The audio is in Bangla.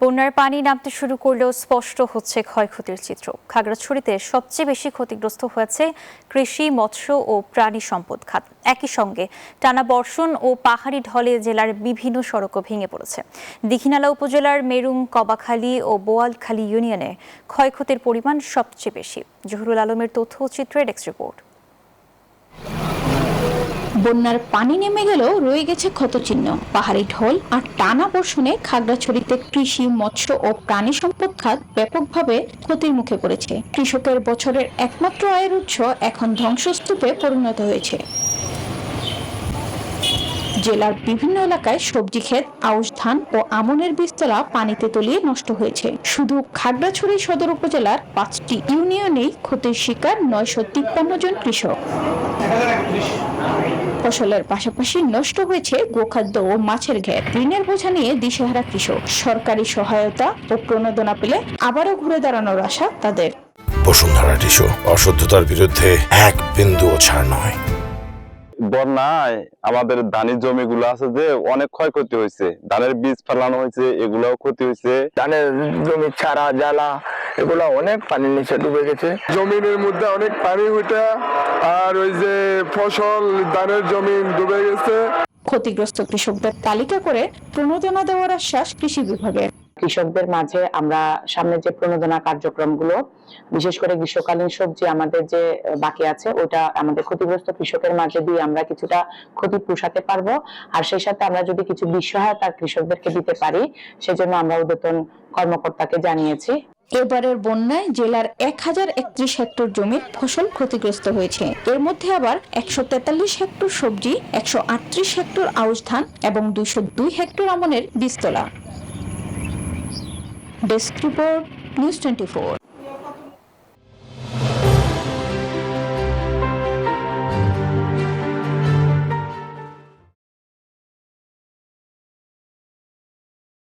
বন্যার পানি নামতে শুরু করলেও স্পষ্ট হচ্ছে ক্ষয়ক্ষতির চিত্র। খাগড়াছড়িতে সবচেয়ে বেশি ক্ষতিগ্রস্ত হয়েছে কৃষি, মৎস্য ও প্রাণী সম্পদ খাত। একই সঙ্গে টানা বর্ষণ ও পাহাড়ি ঢলে জেলার বিভিন্ন সড়কও ভেঙে পড়েছে। দীঘিনালা উপজেলার মেরুং, কবাখালী ও বোয়ালখালী ইউনিয়নে ক্ষয়ক্ষতির পরিমাণ সবচেয়ে বেশি। জহুরুল আলমের তথ্য ও চিত্রের ডেস্ক রিপোর্ট। বন্যার পানি নেমে গেলেও রয়ে গেছে ক্ষতচিহ্ন। পাহাড়ি ঢল আর টানা বর্ষণে খাগড়াছড়িতে কৃষি, মৎস্য ও প্রাণী সম্পদ খাত ব্যাপকভাবে ক্ষতির মুখে পড়েছে। কৃষকের বছরের একমাত্র আয়ের উৎস এখন ধ্বংসস্তূপে পরিণত হয়েছে। জেলার বিভিন্ন এলাকায় সবজি ক্ষেত, আউশ ধান ও আমনের বীজতলা পানিতে তলিয়ে নষ্ট হয়েছে। শুধু খাগড়াছড়ি সদর উপজেলার 5টি ইউনিয়নেই ক্ষতির শিকার 953 জন কৃষক। ফসলের পাশাপাশি নষ্ট হয়েছে গোখাদ্য ও মাছের ঘের। ঋণের বোঝা নিয়ে দিশেহারা কৃষক। সরকারি সহায়তা ও প্রণোদনা পেলে আবারও ঘুরে দাঁড়ানোর আশা তাদের। বসুন্ধরা টিস্যু, অশুদ্ধতার বিরুদ্ধে এক বিন্দুও ছাড় নয়। বন্যায় আমাদের ধানের জমিগুলো আছে যে অনেক ক্ষয়ক্ষতি হয়েছে। ধানের বীজ ফেলানো হয়েছে, এগুলাও ক্ষতি হয়েছে। ধানের জমি ছাড়া জ্বালা এগুলা অনেক পানির নিচে ডুবে গেছে। জমিনের মধ্যে অনেক পানি উঠে আর ওই যে ফসল ধানের জমি ডুবে গেছে। ক্ষতিগ্রস্ত কৃষকদের তালিকা করে প্রণোদনা দেওয়ার আশ্বাস কৃষি বিভাগের। কৃষকদের মাঝে আমরা সামনে যে প্রণোদনা কার্যক্রমগুলো, বিশেষ করে গ্রীষ্মকালীন সবজি আমাদের যে বাকি আছে ওটা আমাদের ক্ষতিগ্রস্ত কৃষকের মাঝে দিয়ে আমরা কিছুটা ক্ষতি পোষাতে পারবো। আর সেই সাথে আমরা যদি কিছু সহায়তা কৃষকদেরকে দিতে পারি, সেজন্য আমরা ঊর্ধ্বতন কর্মকর্তাকে জানিয়েছি। এবারের বন্যায় জেলার 1031 হেক্টর জমির ফসল ক্ষতিগ্রস্ত হয়েছে। এর মধ্যে আবার 143 হেক্টর সবজি, 138 হেক্টর আউশ ধান এবং 202 হেক্টর আমনের বীজতলা। Desk report, news 24।